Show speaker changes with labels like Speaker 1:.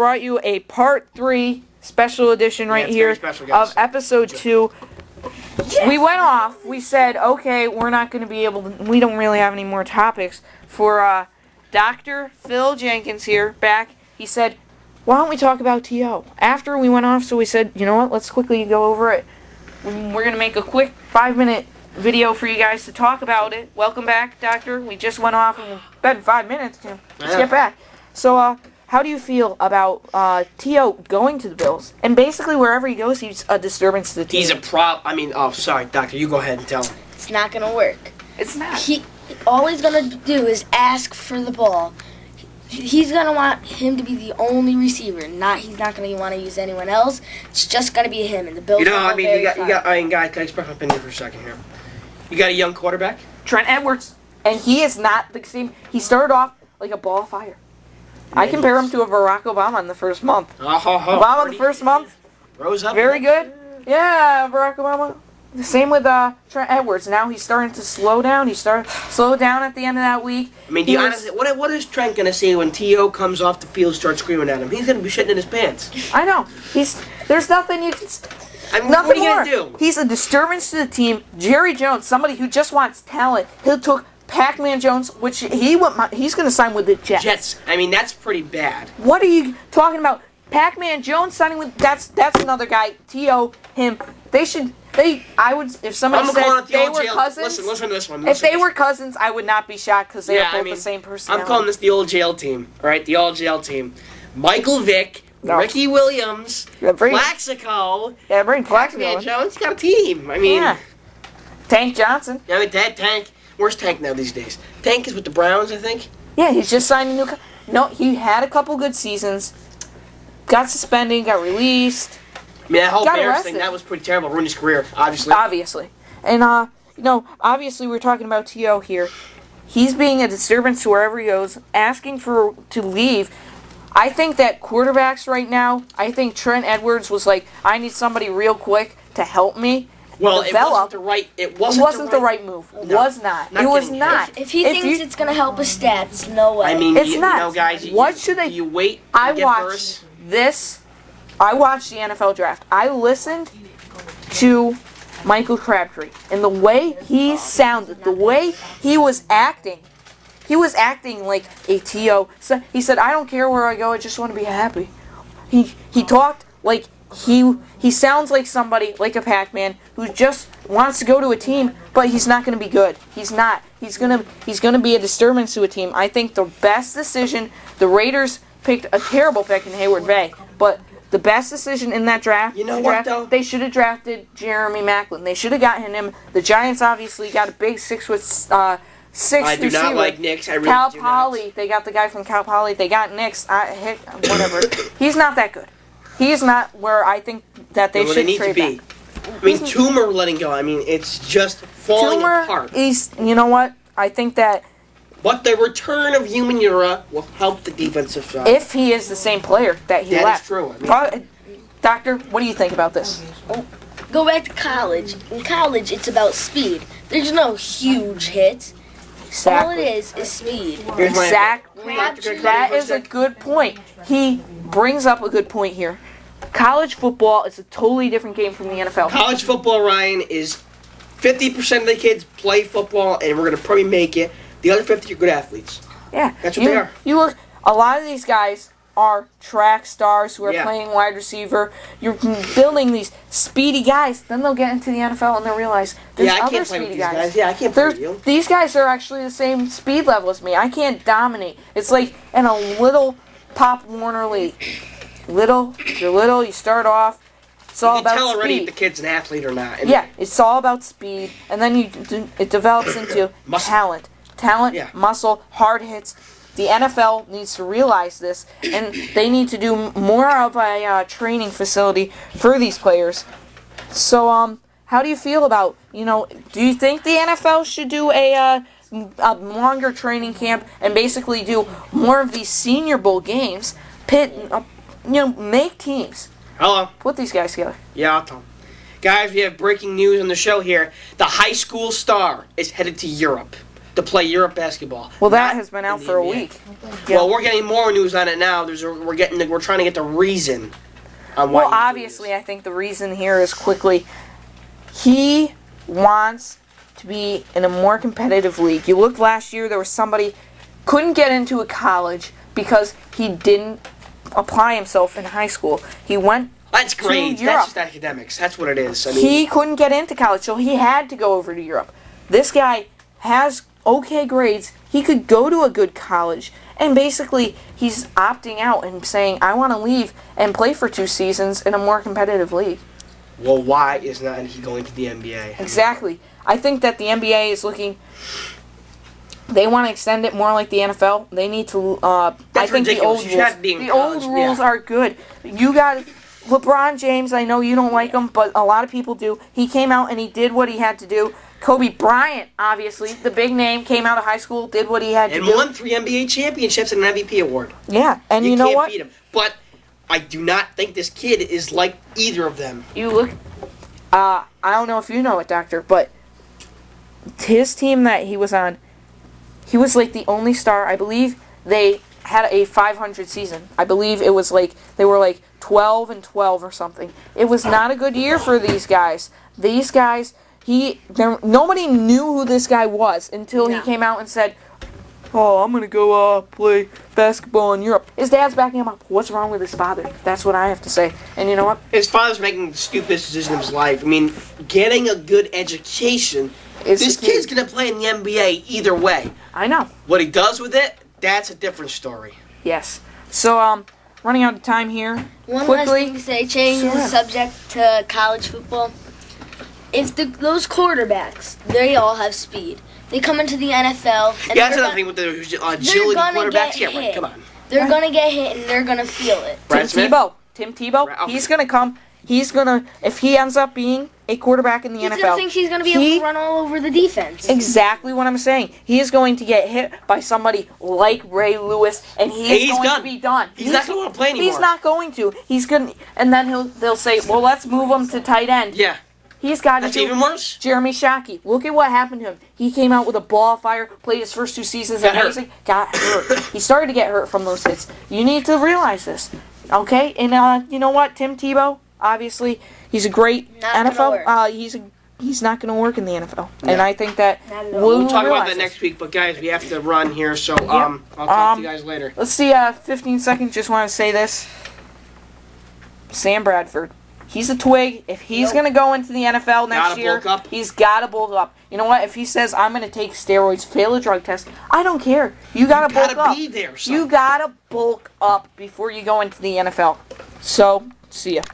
Speaker 1: brought you a part 3 special edition right here
Speaker 2: special, guys.
Speaker 1: of episode 2. Yes. We went off. We said, okay, we're not going to be able to, we don't really have any more topics for Dr. Phil Jenkins here back. He said, why don't we talk about T.O.? After we went off, so we said, you know what, let's quickly go over it. We're going to make a quick 5-minute video for you guys to talk about it. Welcome back, Doctor. We just went off and we've been 5 minutes. Let's get back. So, how do you feel about T.O. going to the Bills? And basically, wherever he goes, he's a disturbance to the team.
Speaker 2: He's sorry, Doctor. You go ahead and tell him.
Speaker 3: It's not going to work.
Speaker 1: It's not.
Speaker 3: All he's going to do is ask for the ball. He's going to want him to be the only receiver. He's not going to want to use anyone else. It's just going to be him. And the Bills
Speaker 2: guys, can I express my opinion for a second here? You got a young quarterback?
Speaker 1: Trent Edwards. And he is not the same. He started off like a ball of fire. I compare him to a Barack Obama in the first month. Obama in the first month.
Speaker 2: Rose up.
Speaker 1: Very good. Yeah, Barack Obama. The same with Trent Edwards. Now he's starting to slow down. He started slow down at the end of that week.
Speaker 2: I mean, honestly, what is Trent going to say when T.O. comes off the field and starts screaming at him? He's going to be shitting in his pants.
Speaker 1: I know. There's nothing you can...
Speaker 2: what are you going to do?
Speaker 1: He's a disturbance to the team. Jerry Jones, somebody who just wants talent. He took Pac-Man Jones, which he's going to sign with the Jets.
Speaker 2: I mean, that's pretty bad.
Speaker 1: What are you talking about? Pac-Man Jones signing with... That's another guy. T.O., him. If somebody said they were cousins...
Speaker 2: Listen to this one.
Speaker 1: If they were cousins, I would not be shocked because they are both the same personality.
Speaker 2: I'm calling this the old jail team, all right? The old jail team. Michael Vick, Ricky Williams, Plaxico.
Speaker 1: Yeah, bring Plaxico.
Speaker 2: Pac-Man Jones, got a team. I mean...
Speaker 1: Yeah. Tank Johnson.
Speaker 2: I mean, Tank... Where's Tank now these days? Tank is with the Browns, I think.
Speaker 1: Yeah, he's just signed a new... No, he had a couple good seasons. Got suspended, got released.
Speaker 2: I mean, that whole Bears thing, that was pretty terrible. Ruined his career, obviously.
Speaker 1: And, obviously we're talking about T.O. here. He's being a disturbance to wherever he goes, asking to leave. I think that quarterbacks right now, I think Trent Edwards was like, I need somebody real quick to help me.
Speaker 2: Well,
Speaker 1: develop.
Speaker 2: It wasn't the right
Speaker 1: move.
Speaker 2: No,
Speaker 1: was not. It was not.
Speaker 3: If he thinks it's going to help his stats, no way.
Speaker 2: I mean,
Speaker 1: it's not.
Speaker 2: Guys,
Speaker 1: what should they...
Speaker 2: You wait.
Speaker 1: I watched the NFL draft. I listened to Michael Crabtree, and the way he sounded, the way he was acting like a T.O. So he said, I don't care where I go, I just want to be happy. He talked like he sounds like somebody, like a Pac-Man, who just wants to go to a team, but he's not going to be good. He's not. He's gonna be a disturbance to a team. I think the best decision, the Raiders picked a terrible pick in Hayward Bay, but the best decision in that draft,
Speaker 2: though?
Speaker 1: They should have drafted Jeremy Maclin. They should have gotten him. The Giants obviously got a big 6'6"
Speaker 2: I do
Speaker 1: receiver.
Speaker 2: not like Knicks. I really
Speaker 1: Cal
Speaker 2: do
Speaker 1: Poly.
Speaker 2: not.
Speaker 1: They got the guy from Cal Poly. They got Knicks. Whatever. He's not that good. He's not where I think that they should trade back.
Speaker 2: I mean, Toomer letting go. I mean, it's just falling apart.
Speaker 1: You know what? I think that...
Speaker 2: But the return of Humanura will help the defensive side.
Speaker 1: If he is the same player that he left.
Speaker 2: That is true. I mean,
Speaker 1: Doctor, what do you think about this?
Speaker 3: Go back to college. In college, it's about speed. There's no huge hits.
Speaker 1: Exactly.
Speaker 3: All it is speed.
Speaker 1: Exactly. That is a good point. He brings up a good point here. College football is a totally different game from the NFL.
Speaker 2: College football, Ryan, is 50% of the kids play football, and we're going to probably make it. The other 50 are good athletes.
Speaker 1: Yeah.
Speaker 2: That's what they are.
Speaker 1: You look, a lot of these guys are track stars who are playing wide receiver. You're building these speedy guys. Then they'll get into the NFL and they'll realize there's other speedy guys.
Speaker 2: Yeah, I can't play with you.
Speaker 1: These guys are actually the same speed level as me. I can't dominate. It's like in a little Pop Warner league. You're little, you start off. It's all about speed. You can tell already
Speaker 2: if the kid's an athlete or not.
Speaker 1: Yeah, it's all about speed. And then it develops into talent. Talent, muscle, hard hits. The NFL needs to realize this, and they need to do more of a training facility for these players. So, how do you feel about, do you think the NFL should do a longer training camp and basically do more of these Senior Bowl games, make teams?
Speaker 2: Hello.
Speaker 1: Put these guys together.
Speaker 2: Yeah, I'll tell them. Guys, we have breaking news on the show here. The high school star is headed to Europe. to play Europe basketball.
Speaker 1: Well, that has been out for a week. Yeah.
Speaker 2: Well, we're getting more news on it now. We're trying to get the reason on why.
Speaker 1: Well, obviously, I think the reason here is quickly he wants to be in a more competitive league. You looked last year, there was somebody couldn't get into a college because he didn't apply himself in high school. He went
Speaker 2: That's great.
Speaker 1: to Europe.
Speaker 2: That's just academics. That's what it is. I mean,
Speaker 1: He couldn't get into college, so he had to go over to Europe. This guy has okay grades. He could go to a good college. And basically, he's opting out and saying, I want to leave and play for 2 seasons in a more competitive league.
Speaker 2: well, why is not he going to the NBA?
Speaker 1: Exactly. I think that the NBA is looking... They want to extend it more like the NFL. They need to... I think
Speaker 2: ridiculous.
Speaker 1: the old rules are good. You got... LeBron James, I know you don't like him, but a lot of people do. He came out and he did what he had to do. Kobe Bryant, obviously, the big name, came out of high school, did what he had to do.
Speaker 2: And won 3 NBA championships and an MVP award.
Speaker 1: Yeah, and you know what?
Speaker 2: You can't beat him. But I do not think this kid is like either of them.
Speaker 1: You look... I don't know if you know it, Doctor, but his team that he was on, he was like the only star. I believe they had a 500 season. I believe it was like, they were like 12-12 or something. It was not a good year for these guys. These guys... Nobody knew who this guy was until he came out and said, oh, I'm going to go play basketball in Europe. His dad's backing him up. What's wrong with his father? That's what I have to say. And you know what?
Speaker 2: His father's making the stupidest decision of his life. I mean, getting a good education, this kid's going to play in the NBA either way.
Speaker 1: I know.
Speaker 2: What he does with it, that's a different story.
Speaker 1: Yes. So, running out of time here.
Speaker 3: One
Speaker 1: quickly,
Speaker 3: last thing to say, changing the subject to college football. If those quarterbacks, they all have speed. They come into the NFL. And
Speaker 2: that's another thing with the agility quarterbacks. Yeah, right, come on.
Speaker 3: They're going to get hit and they're going to feel it.
Speaker 1: Tim Tebow, he's going to come. He's going to, if he ends up being a quarterback in the NFL.
Speaker 3: He's going to think he's going to be able to run all over the defense.
Speaker 1: Exactly what I'm saying. He is going to get hit by somebody like Ray Lewis, and he's going to be done.
Speaker 2: He's not going to want to play anymore.
Speaker 1: He's not going to. He's going to, and then they'll say, well, let's move him to tight end.
Speaker 2: Yeah.
Speaker 1: He's got to
Speaker 2: That's even worse.
Speaker 1: Jeremy Shockey. Look at what happened to him. He came out with a ball of fire, played his first 2 seasons amazing, got hurt. He started to get hurt from those hits. You need to realize this, okay? And you know what? Tim Tebow, obviously, he's a great NFL. He's not going to work in the NFL, and I think that
Speaker 2: we'll talk about that next week. But guys, we have to run here, so I'll talk to you guys later.
Speaker 1: Let's see. 15 seconds. Just want to say this. Sam Bradford. He's a twig. If he's going to go into the NFL next year, he's got to bulk up. You know what? If he says, I'm going to take steroids, fail a drug test, I don't care. You got to bulk up.
Speaker 2: Be there, son.
Speaker 1: You got to bulk up before you go into the NFL. So, see ya.